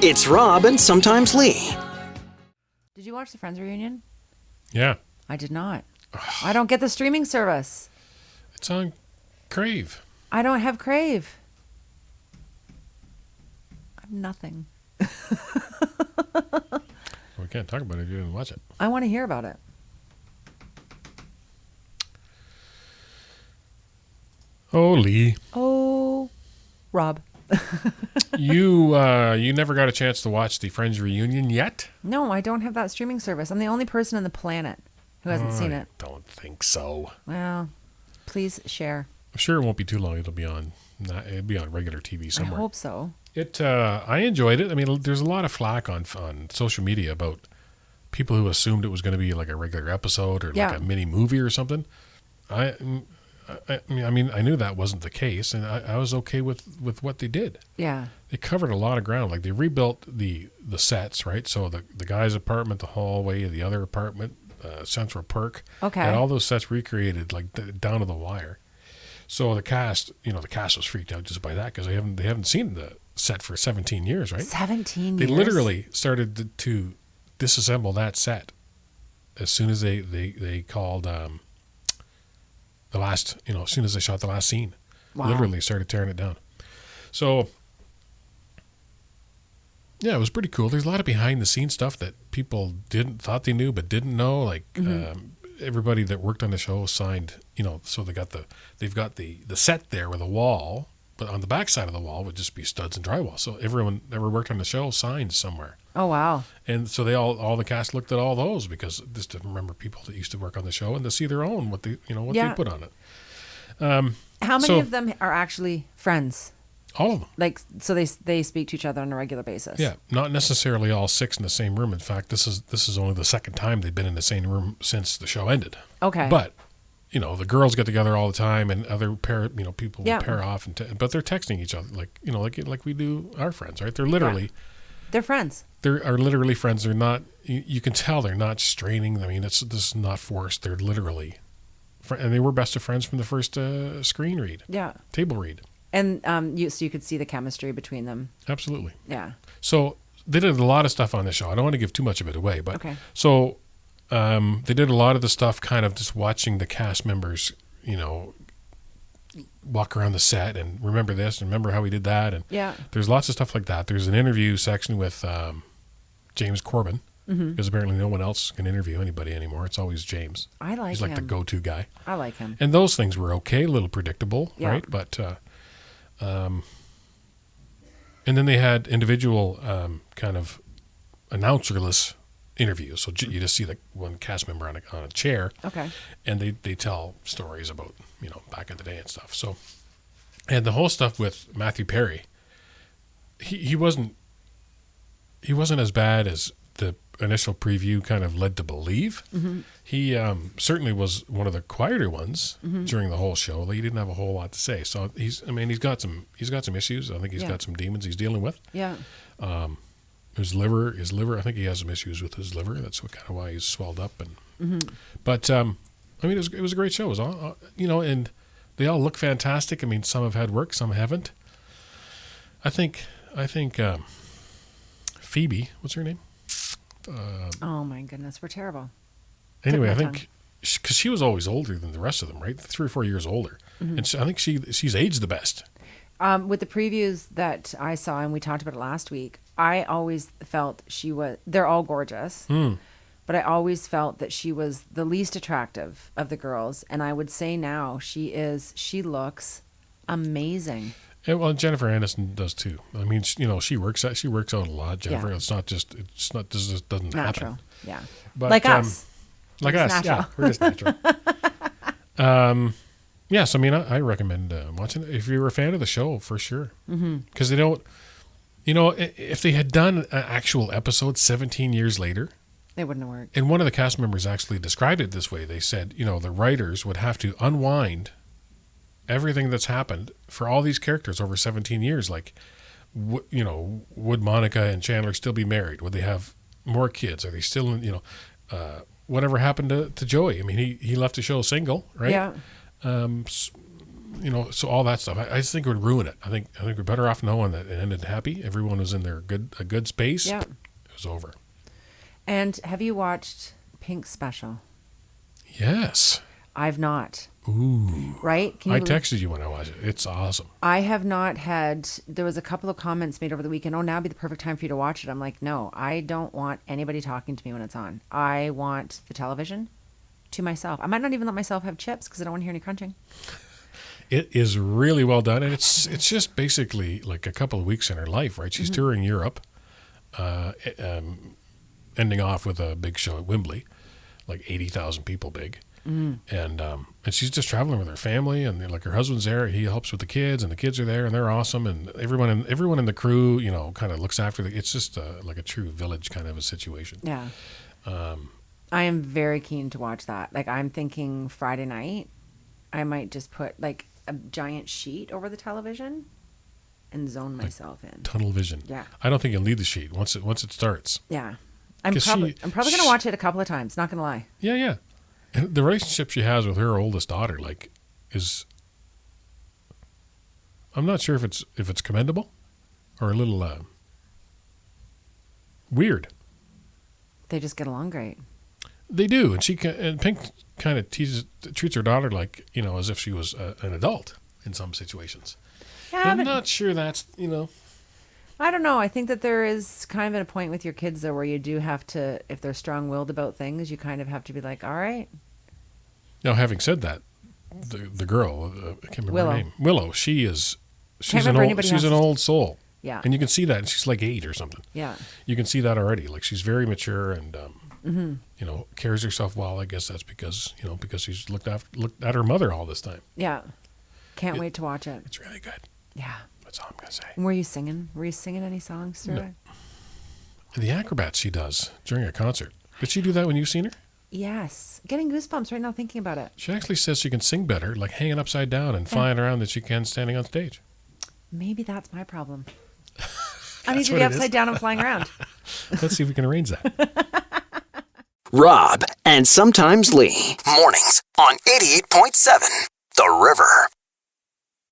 It's Rob and sometimes Leigh. Did you watch the Friends reunion? Yeah. I did not. I don't get the streaming service. It's on Crave. I don't have Crave. I'm nothing. We can't talk about it if you didn't watch it. I want to hear about it. Oh, Leigh. Oh, Rob. You never got a chance to watch the Friends reunion yet? No, I don't have that streaming service. I'm the only person on the planet who hasn't seen it. I don't think so. Well, please share. I'm sure it won't be too long. It'll be on regular TV somewhere. I hope so. I enjoyed it. I mean, there's a lot of flack on social media about people who assumed it was going to be like a regular episode or like a mini movie or something. I mean, I knew that wasn't the case, and I was okay with what they did. Yeah. They covered a lot of ground. Like, they rebuilt the sets, right? So the guy's apartment, the hallway, the other apartment, Central Perk. Okay. And all those sets recreated, like, down to the wire. So the cast was freaked out just by that because they haven't seen the set for 17 years, right? 17 years? They literally started to disassemble that set as soon as they called... the last, as soon as they shot the last scene, literally started tearing it down. So, yeah, it was pretty cool. There's a lot of behind the scenes stuff that people thought they knew but didn't know. Like everybody that worked on the show signed, so they've got the set there with a wall, but on the back side of the wall would just be studs and drywall. So everyone that ever worked on the show signed somewhere. Oh, wow. And so all the cast looked at all those because just to remember people that used to work on the show and to see their own, what they put on it. How many of them are actually friends? All of them. Like, so they speak to each other on a regular basis? Yeah, not necessarily all six in the same room. In fact, this is only the second time they've been in the same room since the show ended. Okay. But, the girls get together all the time and other people will pair off, but they're texting each other like we do our friends, right? They're literally... Yeah. They're friends. They are literally friends. They're not, you can tell they're not straining. I mean, this is not forced. They're literally, and they were best of friends from the first screen read. Yeah. Table read. And so you could see the chemistry between them. Absolutely. Yeah. So they did a lot of stuff on the show. I don't want to give too much of it away, but okay. So they did a lot of the stuff kind of just watching the cast members, walk around the set and remember this and remember how we did that. And there's lots of stuff like that. There's an interview section with James Corbin because apparently no one else can interview anybody anymore. It's always James. I like him. He's like the go-to guy. I like him. And those things were okay, a little predictable, right? But and then they had individual kind of announcerless interviews. So you just see one cast member on a chair. Okay. And they tell stories about, back in the day and stuff. So, and the whole stuff with Matthew Perry, he wasn't as bad as the initial preview kind of led to believe. Mm-hmm. He certainly was one of the quieter ones during the whole show. He didn't have a whole lot to say. So he's got some issues. I think he's got some demons he's dealing with. Yeah. His liver, I think he has some issues with his liver. That's kind of why he's swelled up. But it was a great show. It was all, and they all look fantastic. I mean, some have had work, some haven't. I think Phoebe, what's her name? Oh my goodness, we're terrible. Anyway, I think because she was always older than the rest of them, right? 3 or 4 years older, and so I think she's aged the best. With the previews that I saw, and we talked about it last week, I always felt they're all gorgeous, but I always felt that she was the least attractive of the girls. And I would say now she looks amazing. And, well, Jennifer Aniston does too. I mean, she works out a lot, Jennifer. Yeah. This just doesn't natural. Happen. Yeah. But, like us. Like us. Natural. Yeah. We're just natural. Yes, I recommend watching it if you're a fan of the show, for sure. Because they don't, if they had done an actual episode 17 years later, it wouldn't have worked. And one of the cast members actually described it this way. They said, the writers would have to unwind everything that's happened for all these characters over 17 years. Like, would Monica and Chandler still be married? Would they have more kids? Are they still in, whatever happened to Joey? I mean, he left the show single, right? Yeah. so all that stuff, I just think it would ruin it. I think we're better off knowing that it ended happy. Everyone was in a good space. Yeah. It was over. And have you watched Pink's special? Yes. I've not. Ooh. Right? I texted you when I watched it. It's awesome. I have not had, there was a couple of comments made over the weekend, now would be the perfect time for you to watch it. I'm like, no, I don't want anybody talking to me when it's on. I want the television to myself. I might not even let myself have chips because I don't want to hear any crunching. It is really well done, and it's just basically like a couple of weeks in her life, right? She's touring Europe, ending off with a big show at Wembley, like 80,000 people big. And she's just traveling with her family, and like her husband's there. He helps with the kids, and the kids are there, and they're awesome. And everyone in the crew, kind of looks after it's just like a true village kind of a situation. Yeah. I am very keen to watch that. Like, I'm thinking Friday night, I might just put like a giant sheet over the television and zone myself in. Tunnel vision. Yeah. I don't think you'll need the sheet once it starts. Yeah. I'm probably going to watch it a couple of times. Not going to lie. Yeah, yeah. And the relationship she has with her oldest daughter, is, I'm not sure if it's commendable or a little weird. They just get along great. They do, and Pink kind of treats her daughter like, as if she was an adult in some situations. Yeah, I'm not sure that's, I don't know. I think that there is kind of a point with your kids, though, where you do have to, if they're strong-willed about things, you kind of have to be like, all right. Now, having said that, the girl, I can't remember Willow. her name. Willow, she's an old soul. Yeah. And you can see that, and she's like 8 or something. Yeah. You can see that already. Like, she's very mature and, carries herself well. I guess that's because she's looked at her mother all this time. Yeah. Can't wait to watch it. It's really good. Yeah. That's all I'm going to say. And were you singing? Were you singing any songs through it? The acrobats she does during a concert. Did she do that when you've seen her? Yes. Getting goosebumps right now thinking about it. She actually says she can sing better, like hanging upside down and flying around, than she can standing on stage. Maybe that's my problem. I need to be upside down and flying around. Let's see if we can arrange that. Rob and sometimes Leigh. Mornings on 88.7 The River.